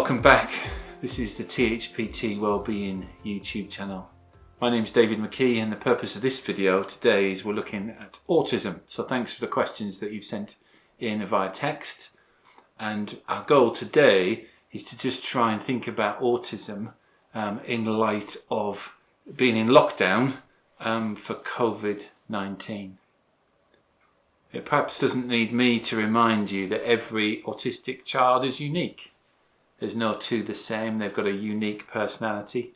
Welcome back. This is the THPT Wellbeing YouTube channel. My name is David McKee, and the purpose of this video today is we're looking at autism. So thanks for the questions that you've sent in via text. And our goal today is to just try and think about autism in light of being in lockdown for Covid-19. It perhaps doesn't need me to remind you that every autistic child is unique. There's no two the same, they've got a unique personality.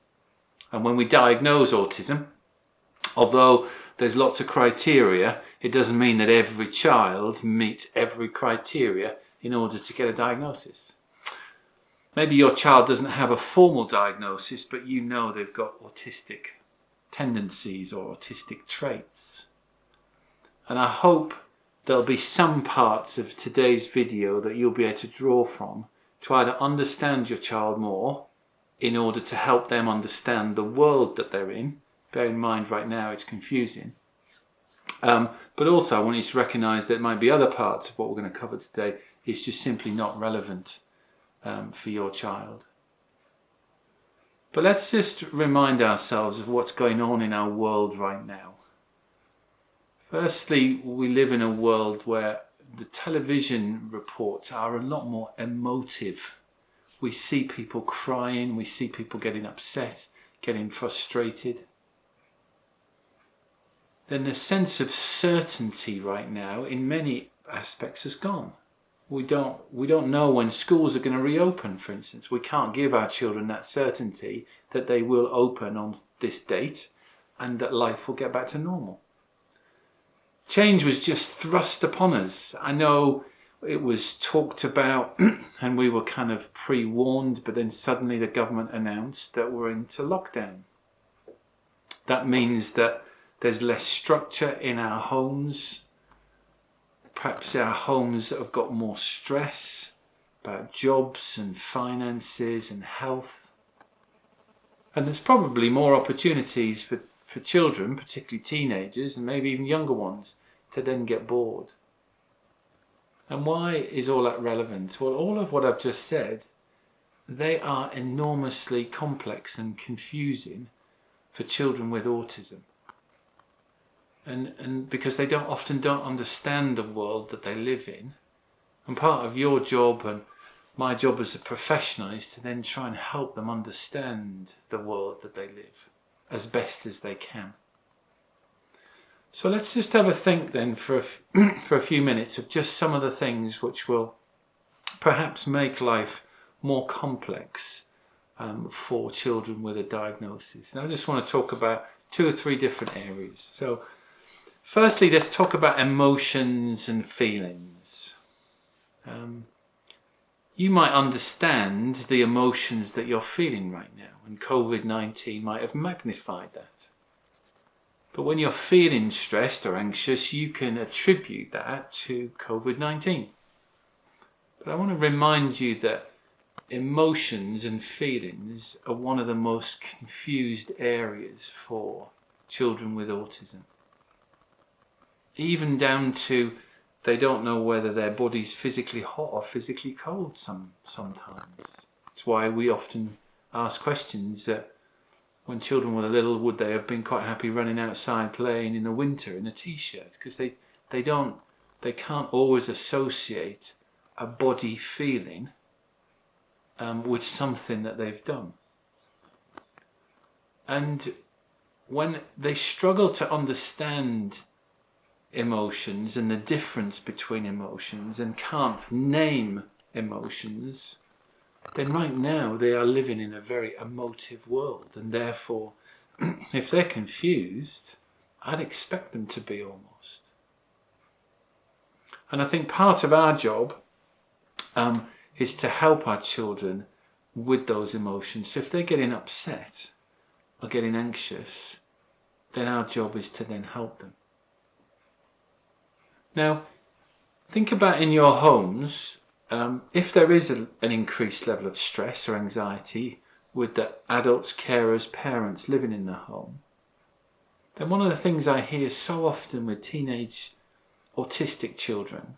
And when we diagnose autism, although there's lots of criteria, it doesn't mean that every child meets every criteria in order to get a diagnosis. Maybe your child doesn't have a formal diagnosis, but you know they've got autistic tendencies or autistic traits. And I hope there'll be some parts of today's video that you'll be able to draw from to either understand your child more in order to help them understand the world that they're in. Bear in mind right now it's confusing. But also I want you to recognise that there might be other parts of what we're going to cover today is just simply not relevant for your child. But let's just remind ourselves of what's going on in our world right now. Firstly, we live in a world where the television reports are a lot more emotive. We see people crying, we see people getting upset, getting frustrated. Then the sense of certainty right now in many aspects has gone. We don't know when schools are going to reopen, for instance. We can't give our children that certainty that they will open on this date and that life will get back to normal. Change was just thrust upon us. I know it was talked about and we were kind of pre-warned, but then suddenly the government announced that we're into lockdown. That means that there's less structure in our homes. Perhaps our homes have got more stress about jobs and finances and health. And there's probably more opportunities for children, particularly teenagers and maybe even younger ones, to then get bored. And why is all that relevant? Well, all of what I've just said, they are enormously complex and confusing for children with autism. And because they often don't understand the world that they live in. And part of your job and my job as a professional is to then try and help them understand the world that they live as best as they can. So let's just have a think then for a few minutes of just some of the things which will perhaps make life more complex for children with a diagnosis. And I just want to talk about 2 or 3 different areas. So firstly, let's talk about emotions and feelings. You might understand the emotions that you're feeling right now, and Covid-19 might have magnified that. But when you're feeling stressed or anxious, you can attribute that to Covid-19. But I want to remind you that emotions and feelings are one of the most confused areas for children with autism. Even down to they don't know whether their body's physically hot or physically cold sometimes. That's why we often ask questions that when children were little, would they have been quite happy running outside playing in the winter in a t-shirt? Because they can't always associate a body feeling with something that they've done. And when they struggle to understand emotions and the difference between emotions and can't name emotions, then right now they are living in a very emotive world, and therefore if they're confused, I'd expect them to be almost. And I think part of our job is to help our children with those emotions. So if they're getting upset or getting anxious, then our job is to then help them. Now, think about in your homes, if there is an increased level of stress or anxiety with the adults, carers, parents living in the home, then one of the things I hear so often with teenage autistic children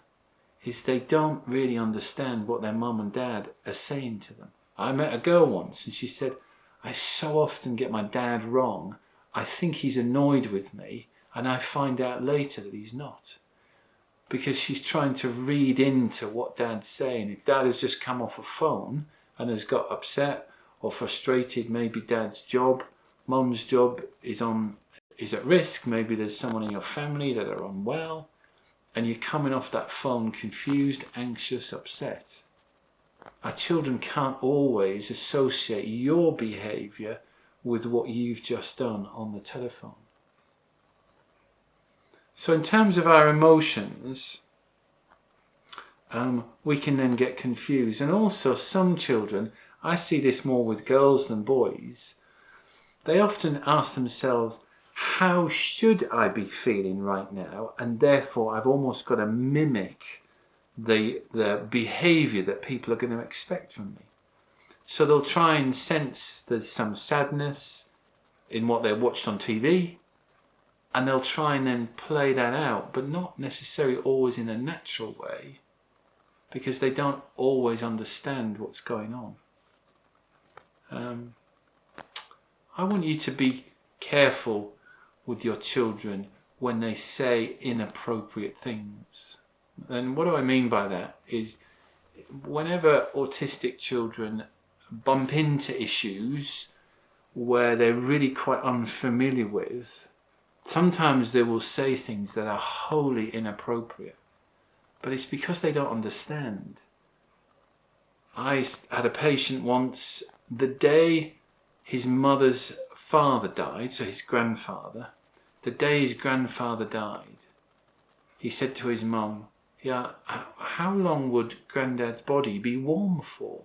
is they don't really understand what their mum and dad are saying to them. I met a girl once and she said, I so often get my dad wrong. I think he's annoyed with me and I find out later that he's not. Because she's trying to read into what dad's saying. If dad has just come off a phone and has got upset or frustrated, maybe dad's job, mum's job is at risk, maybe there's someone in your family that are unwell, and you're coming off that phone confused, anxious, upset. Our children can't always associate your behaviour with what you've just done on the telephone. So in terms of our emotions, we can then get confused. And also some children, I see this more with girls than boys, they often ask themselves, how should I be feeling right now? And therefore I've almost got to mimic the behaviour that people are going to expect from me. So they'll try and sense there's some sadness in what they watched on TV, and they'll try and then play that out, but not necessarily always in a natural way, because they don't always understand what's going on. I want you to be careful with your children when they say inappropriate things. And what do I mean by that is, whenever autistic children bump into issues where they're really quite unfamiliar with, sometimes they will say things that are wholly inappropriate, but it's because they don't understand. I had a patient once, the day his mother's father died, so his grandfather, the day his grandfather died, he said to his mum, yeah, how long would Granddad's body be warm for?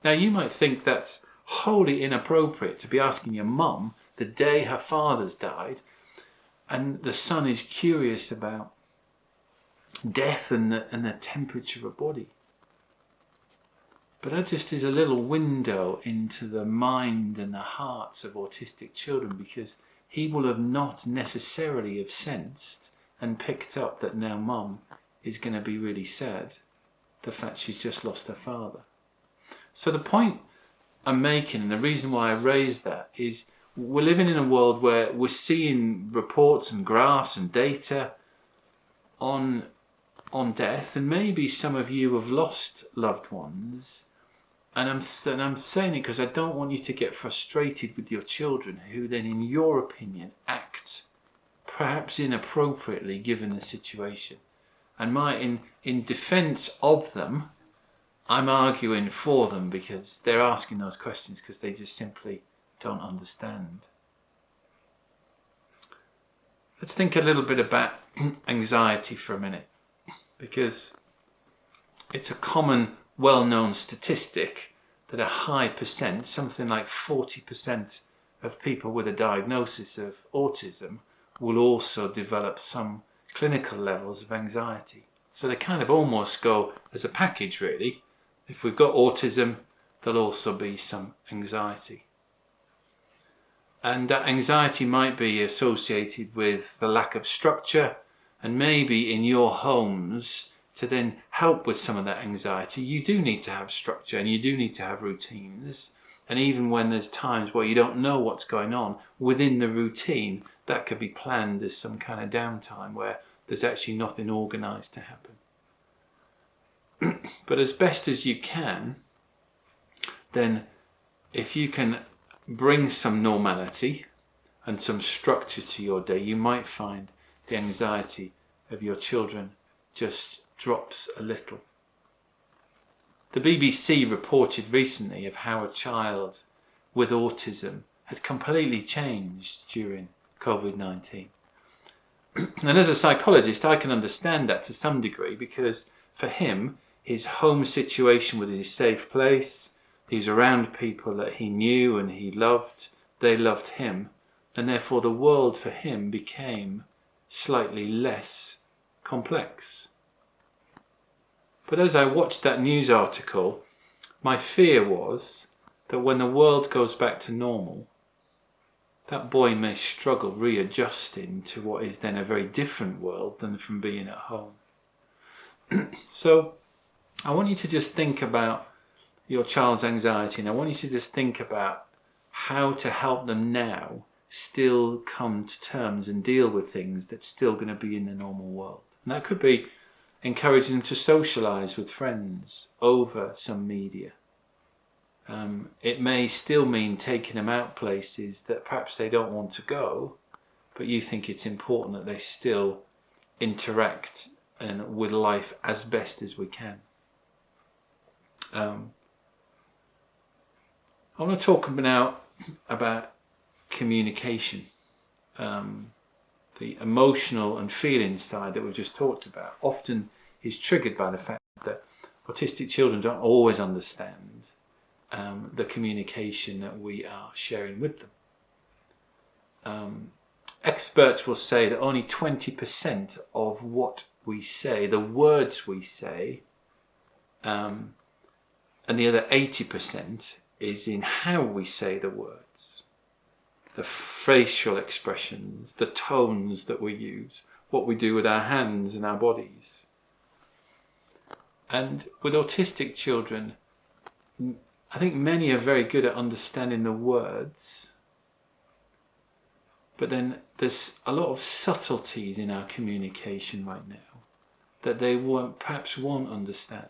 Now you might think that's wholly inappropriate to be asking your mum the day her father's died, and the son is curious about death and the temperature of a body. But that just is a little window into the mind and the hearts of autistic children, because he will have not necessarily have sensed and picked up that now mum is going to be really sad, the fact she's just lost her father. So the point I'm making, and the reason why I raised that, is we're living in a world where we're seeing reports and graphs and data on death, and maybe some of you have lost loved ones, and I'm saying it because I don't want you to get frustrated with your children, who then, in your opinion, act perhaps inappropriately given the situation. And in defence of them, I'm arguing for them, because they're asking those questions because they just simply don't understand. Let's think a little bit about anxiety for a minute, because it's a common, well-known statistic that a high percent, something like 40% of people with a diagnosis of autism will also develop some clinical levels of anxiety. So they kind of almost go as a package, really. If we've got autism, there'll also be some anxiety. And that anxiety might be associated with the lack of structure, and maybe in your homes, to then help with some of that anxiety, you do need to have structure and you do need to have routines. And even when there's times where you don't know what's going on, within the routine, that could be planned as some kind of downtime where there's actually nothing organised to happen. But as best as you can, then if you can bring some normality and some structure to your day, you might find the anxiety of your children just drops a little. The BBC reported recently of how a child with autism had completely changed during Covid-19. And as a psychologist, I can understand that to some degree, because for him, his home situation was his safe place. He's around people that he knew and he loved. They loved him. And therefore the world for him became slightly less complex. But as I watched that news article, my fear was that when the world goes back to normal, that boy may struggle readjusting to what is then a very different world than from being at home. So I want you to just think about your child's anxiety, and I want you to just think about how to help them now still come to terms and deal with things that's still going to be in the normal world. And that could be encouraging them to socialise with friends over some media. It may still mean taking them out places that perhaps they don't want to go, but you think it's important that they still interact with life as best as we can. I want to talk now about communication. The emotional and feeling side that we've just talked about often is triggered by the fact that autistic children don't always understand the communication that we are sharing with them. Experts will say that only 20% of what we say, the words we say, and the other 80% is in how we say the words, the facial expressions, the tones that we use, what we do with our hands and our bodies. And with autistic children, I think many are very good at understanding the words, but then there's a lot of subtleties in our communication right now that they perhaps won't understand.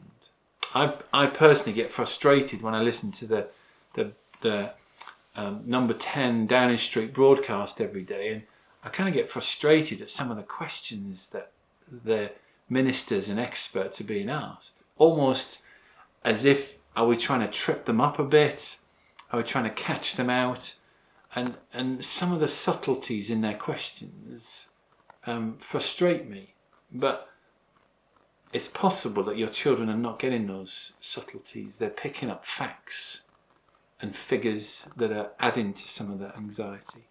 I personally get frustrated when I listen to the number 10 Downing Street broadcast every day, and I kind of get frustrated at some of the questions that the ministers and experts are being asked, almost as if, are we trying to trip them up a bit? Are we trying to catch them out? And some of the subtleties in their questions frustrate me. But it's possible that your children are not getting those subtleties. They're picking up facts and figures that are adding to some of the anxiety.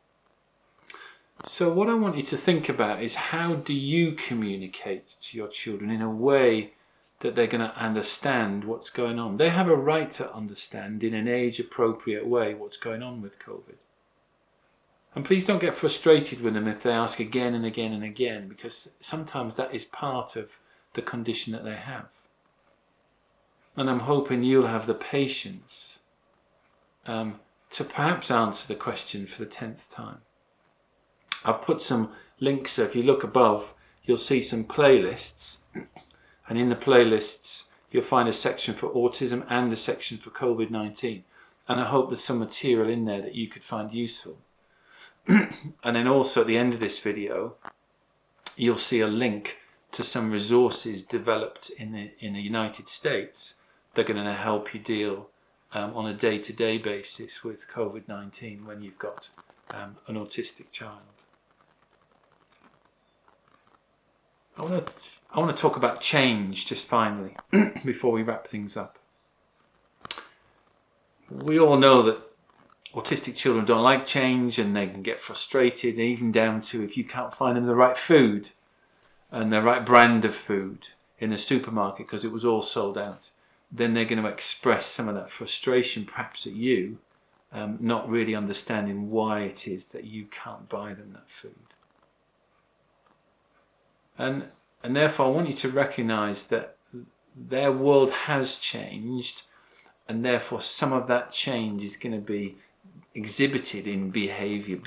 So what I want you to think about is, how do you communicate to your children in a way that they're going to understand what's going on? They have a right to understand in an age-appropriate way what's going on with COVID. And please don't get frustrated with them if they ask again and again and again, because sometimes that is part of the condition that they have. And I'm hoping you'll have the patience to perhaps answer the question for the 10th time. I've put some links, so if you look above, you'll see some playlists. And in the playlists, you'll find a section for autism and a section for Covid-19. And I hope there's some material in there that you could find useful. And then also at the end of this video, you'll see a link to some resources developed in the United States that are going to help you deal on a day-to-day basis with Covid-19 when you've got an autistic child. I want to talk about change just finally before we wrap things up. We all know that autistic children don't like change, and they can get frustrated, even down to if you can't find them the right food and the right brand of food in the supermarket because it was all sold out. Then they're going to express some of that frustration perhaps at you, not really understanding why it is that you can't buy them that food. And therefore I want you to recognise that their world has changed, and therefore some of that change is going to be exhibited in behaviour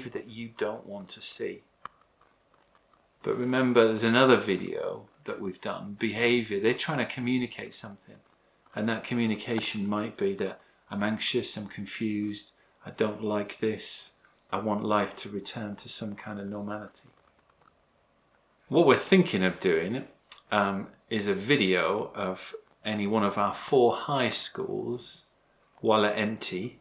that you don't want to see. But remember, there's another video that we've done, behaviour. They're trying to communicate something, and that communication might be that I'm anxious, I'm confused, I don't like this, I want life to return to some kind of normality. What we're thinking of doing is a video of any one of our 4 high schools while they're empty,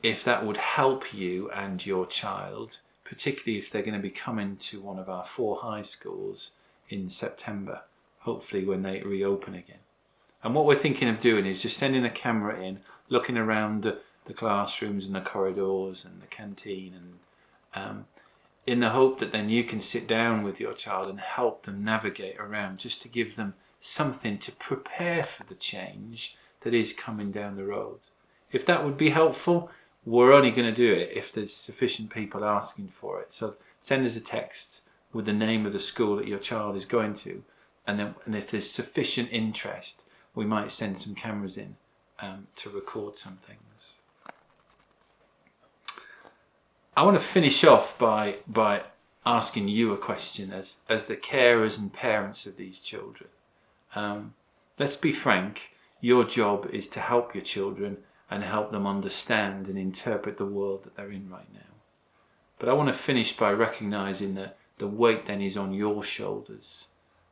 if that would help you and your child, particularly if they're going to be coming to one of our 4 high schools in September, hopefully when they reopen again. And what we're thinking of doing is just sending a camera in, looking around the classrooms and the corridors and the canteen, and in the hope that then you can sit down with your child and help them navigate around, just to give them something to prepare for the change that is coming down the road. If that would be helpful, we're only going to do it if there's sufficient people asking for it. So send us a text with the name of the school that your child is going to, and if there's sufficient interest, we might send some cameras in to record some things. I want to finish off by asking you a question as the carers and parents of these children. Let's be frank, your job is to help your children and help them understand and interpret the world that they're in right now. But I want to finish by recognizing that the weight then is on your shoulders.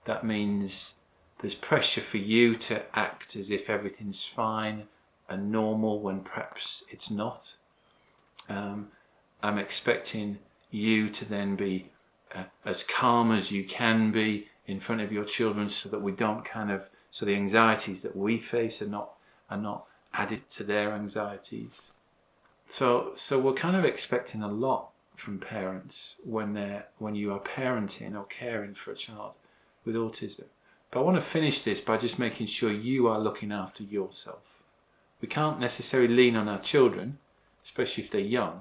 That means there's pressure for you to act as if everything's fine and normal when perhaps it's not. I'm expecting you to then be as calm as you can be in front of your children, so that we don't so the anxieties that we face are not added to their anxieties. So we're kind of expecting a lot from parents when you are parenting or caring for a child with autism. But I want to finish this by just making sure you are looking after yourself. We can't necessarily lean on our children, especially if they're young,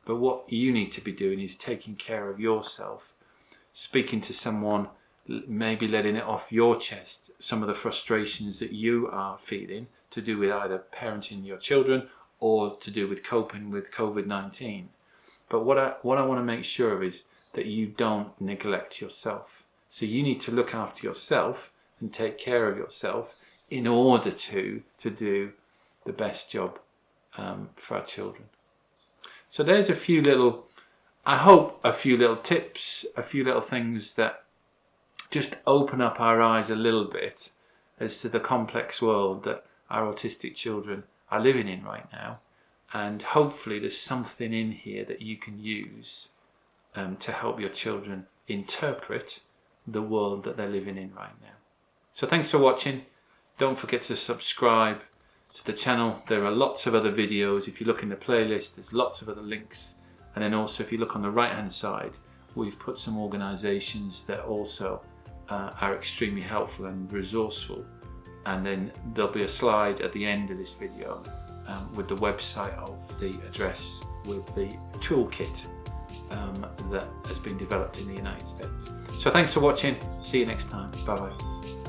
but what you need to be doing is taking care of yourself, speaking to someone, maybe letting it off your chest, some of the frustrations that you are feeling to do with either parenting your children or to do with coping with Covid-19. But what I want to make sure of is that you don't neglect yourself. So you need to look after yourself and take care of yourself in order to do the best job for our children. So there's a few little tips, a few little things that just open up our eyes a little bit as to the complex world that our autistic children are living in right now. And hopefully there's something in here that you can use to help your children interpret the world that they're living in right now. So thanks for watching. Don't forget to subscribe to the channel. There are lots of other videos. If you look in the playlist, there's lots of other links. And then also if you look on the right hand side, we've put some organisations that also are extremely helpful and resourceful. And then there'll be a slide at the end of this video with the website of the address with the toolkit that has been developed in the United States. So thanks for watching. See you next time. Bye bye.